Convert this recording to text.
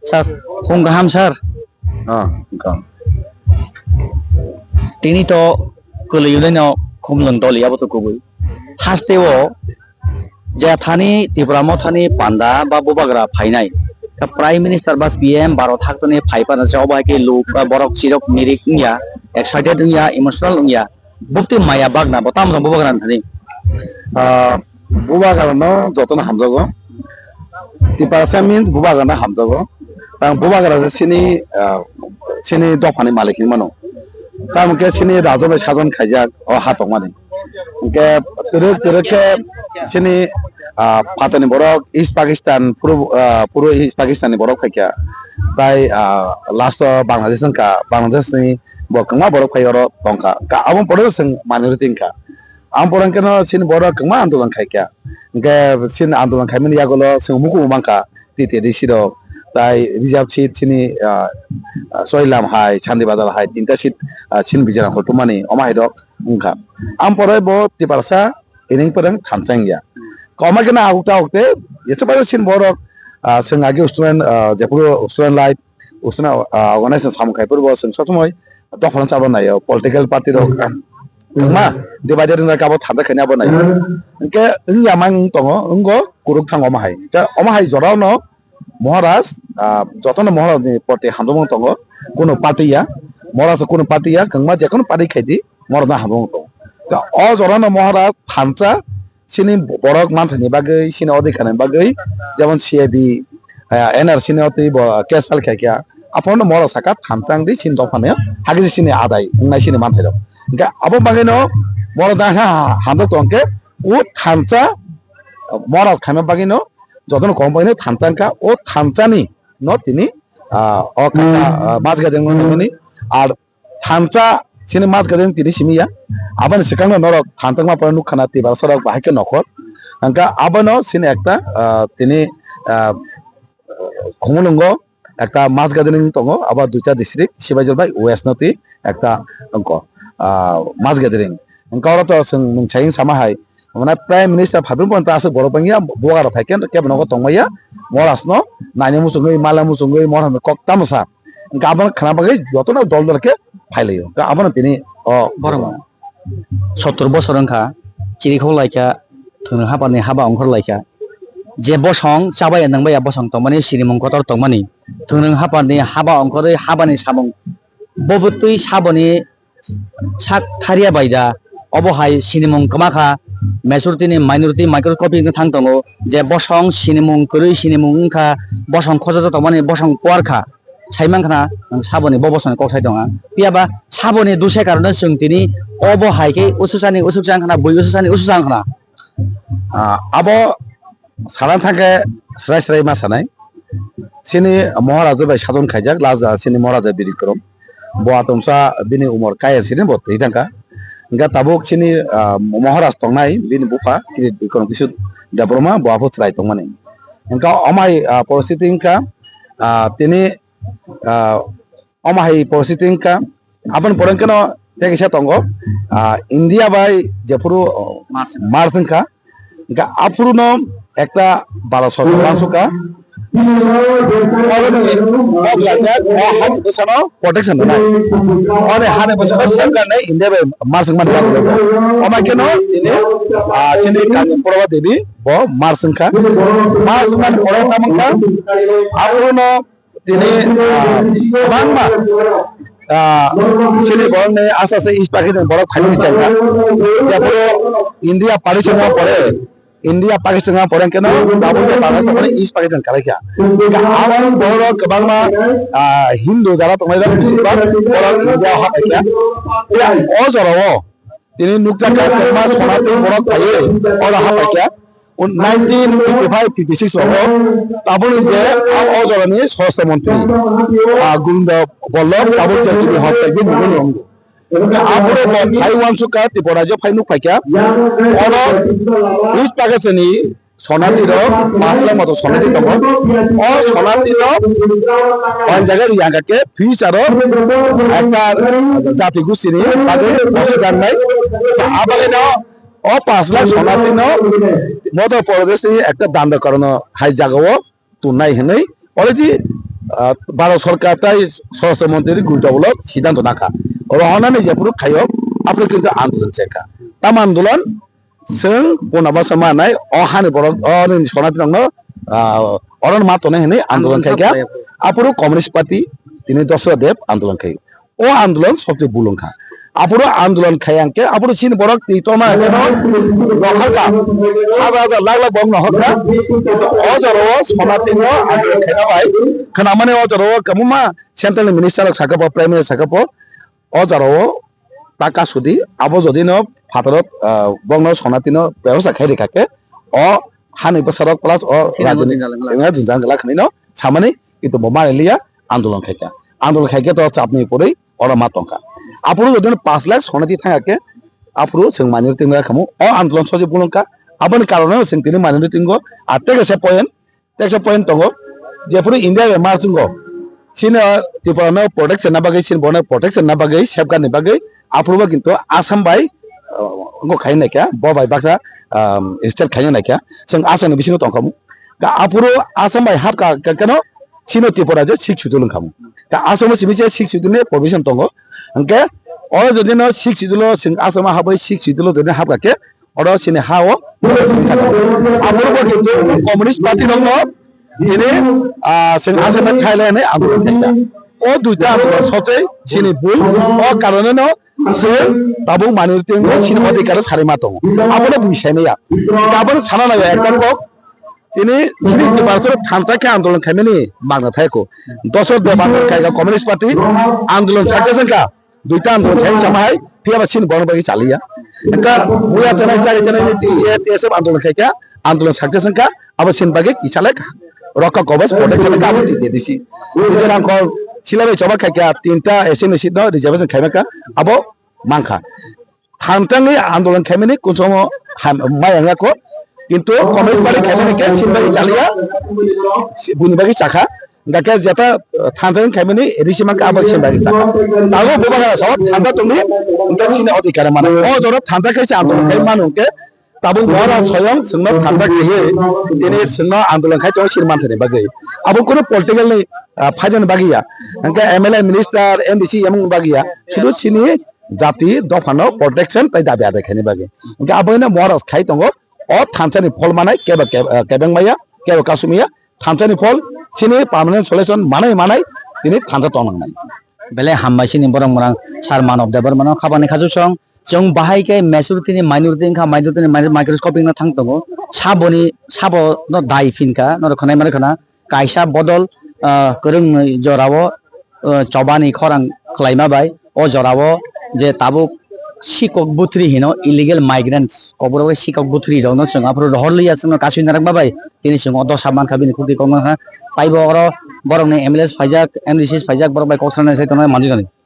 Sir, kung gaham sir, Engkau. tini to kuliulai no kumlun doli abo to kubui. Haste wo ja thani tibramo thani panda ba bobagra phainai. Ka Prime Minister ba PM baro thaktoni phaipa na jaw ba ke luk ba borok chirok mirik nya excited nya emotional nya bukti maya bagna botam jong bobagra thani. Bubagarano jotona hamjago. Tiparasa means bubagarana hamjago. Tang bubagara sini dofani malikin mano. Tam ke sini rajo be sajon khaijak o hatok mani. Ke teruk ke sini patani borok East Pakistan puro East Pakistan ni borok khaikya. Tai last Bangladesh ka Bangladesh ni bokma borok khaiyoro tongka. Ka abon poro sing minority ka. Am porang kena sini borok kema andolan khaikya. Ke sini andolan khaimani yagolo sing muku mangka titi di siro. তাই reserve seat চিনি সইলাম high চান্দি বাজার high তিনটা seat চিন বিজারা হটুমানি অমাহিদক উংখা আম পরে ব তিপারসা inning পরং থামচাংয়া কমা কেনা আউটা আউতে এসেবারে চিন বরক जों आगे स्टुडेन्ट जेपुरो स्टुडेन्ट लाइफ स्टुडेन्ट अर्गानाइजेसन सामखाइफोर ब जों सबसमय दखलन चाबो नायो पलिटिकल पार्टी रक मा डिवाइडेड इन काबो थाबा खाना बनाय इनके इंया मां दङो इंगो गुरुक थांगो माहाय दा अमाहाय जराव न মহারাজ যতন মহারাজ পটে হামদমং তঙ্গ কোন পার্টিয়া মহারাজ কোন পার্টিয়া কংমা যে কোন পার্টি খাইদি মহারাজ হামদমং তঙ্গ অ জরানো মহারাজ থামচা সিনি বরক মানথানি বাগৈ সিনি অধিকারনি বাগৈ যেমন সিআইডি এনআরসি নি অতি কেস ফাইল খাইয়া আপন মহারাজ সাকা থামচাং দি সিন দফানে হাগি সিনি আদায় নাই সিনি মানথাই দক গা আবো বাগৈনো মহারাজ হামদ তংকে ও থামচা মহারাজ খাইমা বাগৈনো যতন কোম্পানি থামচাংকা ও থামচানি ন তিনি মাছ গাদেন ননি আর থামচা সিনি মাছ গাদেন তিনি সিমিয়া আবান সিকাং নরক থামচাংমা পরে নুখানা তিবার সরক বাহাইকে নখর আঙ্কা আবানো সিনি একটা তিনি খমলঙ্গ একটা মাছ গাদেন তঙ্গ আবার দুইটা ডিস্ট্রিক্ট সিবাইজল বাই ওয়েস্ট নতি একটা অঙ্ক মাছ গাদেন অঙ্ক ওরা তো সাইন সামাহাই মানে প্রাইম মিনিস্টার ভাবিম পন্তা আছে বড় পাঙ্গিয়া বগার ফাইকেন কেবন নগো তংমাইয়া মরাসনো নাইনে মুসুঙ্গই মালা মুসুঙ্গই মরহাম কক তামসা গাবন খানা বাগৈ যতন দল দলকে ফাইলাयो গাবন তিনি বরং 70 বছর অংখা চিরিখौ লাইকা थोनो हाबानि हाबा अंखर लाइका जे बसं चाबाय नंबाय बसं तंमानि सिरिमं कतर तंमानि थोनो हाबानि हाबा अंखर हाबानि साबं बबतुइ साबनि साक थारिया बायदा अबहाय सिनिमं कमाखा मेजरिटीनि माइनरिटी माइक्रोस्कोपिक थांतंगो जे बसं सिनिमं करै सिनिमं उंखा बसं खजज तंमानि बसं पोरखा साइमांखना साबनि बबसन कसाय दङा पियाबा साबनि दुसे कारन जों तिनि अबहायके उसुसानि उसुजांखना बय उसुसानि उसुजांखना abo saran thake srai srai ma sanai sini महाराज bai sajon khaijak laza sini महाराज birikrom bo atomsa bini umor kaya sini bo tangka enggak tabuk sini महाराज tongnai bini bupa kini bikrom kisu dabroma bo apo srai tongmani engkau amai positi ingka tini amai positi ingka apan porangkano tekisa tongo India bai jepuru marsengka enggak apuruno ekta bala sorbansuka protection na ore hane basana sarkar nai India bai marseng man lagu oma keno ini sini kanjeng purwa devi bo marsengka marsengman ore tamangka apuruno tini bangma sini borne asase East Pakistan borok khali changa jepuro India partition ma pore India Pakistan ma pore keno babu je Bangladesh pore East Pakistan kalaiya awan borok bangma Hindu jara tomai da bisibak borok India ha kaiya ya ojoro tini nukjaka kema sonate borok khaye ola ha kaiya 1955-56 হলো তাবলি যে অজরনি স্বরাষ্ট্র মন্ত্রী গোবিন্দ বল্লভ তাবলি যে তিনি হত্যাকে মুগল অঙ্গ আপরে phi ওয়ানসুকা Tripura যে ফাইনু ফাইকা on east Pakistani সনাতির মাসলা মতো সনাতি দङ অ সনাতির অন জায়গায় ইয়াঙ্গাকে ফিউচার একটা জাতি গোষ্ঠীনি বাগে অসুবিধা নাই আবালে না ও 5 লাখ সনাতিন মধ্য প্রদেশ একটা দান্ড করানো হাই জাগাও তুনাই হनै অলরেডি ভারত সরকার তাই স্বরাষ্ট্রমন্ত্রীর গুরুত্বমূলক সিদ্ধান্ত নাখা রহনাनै যেপুরো খাইও আপনি কিন্তু আন্দোলন চেকা তাম আন্দোলন जों बनाबा समानाय अहानि बरक अनि सनाति रंनो अरन मातने हने आंदोलन खायगा आपुरो कम्युनिस्ट पार्टी तिनि दशरदेव आंदोलन खाय ओ आंदोलन सबसे बुलंखा आपुरो आंदोलन खायांके आपुरो सिन बरक तितमा हेनो रखालका हाजार लाख लाख बम नहका अजरो सनातिनो आंदोलन खायना बाय खनामाने अजरो कमुमा सेंट्रल मिनिस्टर साकाप प्राइम मिनिस्टर साकाप अजरो टाका सुदी आबो जदिनो फादरत बंगनो सनातिनो व्यवस्था खायरि खाके अ हानि बसरक प्लस अ राजनी जुजां गला खनिनो सामानि किन्तु बमारिलिया आंदोलन खायके तो चापनि परै अरा मातंका आपुरु जदिनो 5 लाख सनाति थायाके आपुरु जों मानिर तिंगा खामु अ आंदोलन सजे बुलंका आबनि कारणे जों तिनि मानिर तिंगो आतेगसे पॉइंट दंगो जेपुरु इंडिया मार्चिंगो सिन तिपनो प्रोटेक्शन ना बागै सिन बने प्रोटेक्शन ना बागै सेफगार्ड नि बागै आपुरुबा किन्तु आसाम बाय गो खाय नायका बबाय बाक्सा स्टेट खाय नायका जों आसामनि बिसिनो दंखामु दा आपुरु आसाम बाय हाब का कनो सिनो तिपरा जो 6 सुदुलुं खामु दा आसामनि सिबिसे 6 सुदुलनि परमिशन दंगो अंके अ जदिनो 6 सुदुलो जों आसामा हाबै 6 सुदुलो जदिनो हाब काके अर सिने हाओ आपुरुबा किन्तु कम्युनिस्ट पार्टी दंगो दिने जों आसामनि थाइलेन्ड आंदोलन खायगा ओ दुइटा आंदोलन सते सिनि बुल अ कारणे जों दाबो मानिरथिं सिन अधिकार सारिमा दङ आबोनो बुइसायनाया गाबोन साना नायो एकटा তিনি সিনি ভারতের থানচাকে আন্দোलन খাইমেনি মাগনা থাইকো দশর দেবা খাইगा কমিউনিস্ট পার্টি আন্দোलन সাকসেসনকা দুইটা আন্দোलन ছাই সামাই ফিয়াবা সিন বনবাগি চালিয়া একা বুয়া জানাই জারি জানাই টিএসএফ আন্দোलन খাইকা আন্দোलन সাকসেসনকা আবার সিন বাগে কিছালে রকা কবচ প্রোটেকশন কা আবতি দে দিছি নিজের আঙ্কল সিলাবে চবা খাইকা তিনটা এসএনএ সিদ্ধ রিজার্ভেশন খাইমাকা আবো মাংখা থানচাংনি আন্দোलन খাইমেনি কোনসম মায়াঙ্গাকো কিন্তু কমিউনিস্ট পার্টি খাইমেনি কে সিনবাগি চালিয়া বুনিবাগি চাখা গাকে যেটা থানচাং খাইমেনি রিসিমাকা আবো সিনবাগি চাখা তাগো ববাগা সব থানচা তুমি উনকা সিনে অধিকার মানে ও জর থানচা খাইছে আন্দোलन খাই মানুকে তাবো মরা স্বয়ং जोंनो থানচা খাইয়ে তিনি जोंनो আন্দোलन খাই তো সিরমানথেনি বাগै আবো কোন পলিটিক্যাল नै ফাইজান বাগিয়া अंका एमएलए मिनिस्टार एमडीसी एमং बागिया শুধু সিনি জাতি দফানো প্রটেকশন তাই দাবি আদায় খাইনি বাগै अंका আবইনা মরাস খাই দंगो अ थानचानि फल मानाय केबें माया केबो कासुमिया थानचानि फल सिनि पार्मानेंट सल्यूशन मानाय दिनै थानचा तंनांनाय बेले हामबायसिनि बरं मरां सार मानब देबर मानो खाबानि खाजुसं जों बाहायके मेजरिटिनि माइनरिटिनि माइक्रोस्कोपिंग ना थांतंगो साबो न दाय फिनका न रखनाय माने खना कायसा बदल करं जरावो चबानि खरां खलायमा बाय अ जरावो जे Tabuk sikok butri hino illegal migrants koboro sikok butri dong no sing apro horli ya sing kasui narak babai tini sing odo saman kabini kuti kong ha taibo oro borong ne MLS faijak MDCs faijak borok bai koksana sai tono manjani